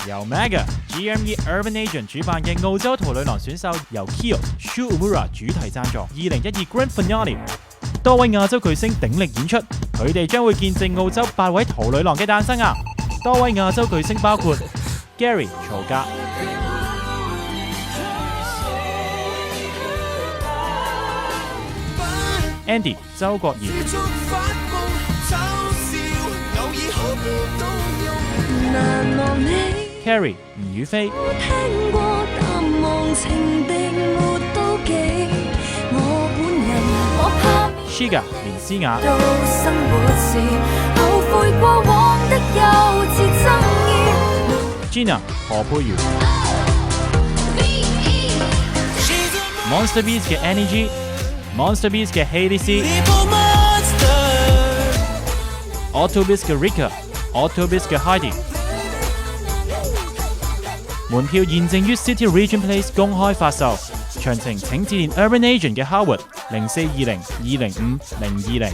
由 Mega、GME Urban Agent 主辦嘅澳洲桃女郎選秀由 Kyo Shu Uemura 主題贊助2012 Grand Finale， 多位亞洲巨星鼎力演出，佢哋將會見證澳洲8位桃女郎嘅誕生啊！多位亞洲巨星包括 Gary 曹格、Andy 周國賢、Carrie 吳雨霏、Shiga 連詩雅、Gina 何佩瑜、Monster Beast 嘅 Annie G、Monster Beast 嘅 Hailey C、Autobus 嘅 Rika、Autobus 嘅 Heidi。門票現正於 City Regent Place 公開發售，詳情請致電 Urban Agent 嘅 Howard 0420 205 020。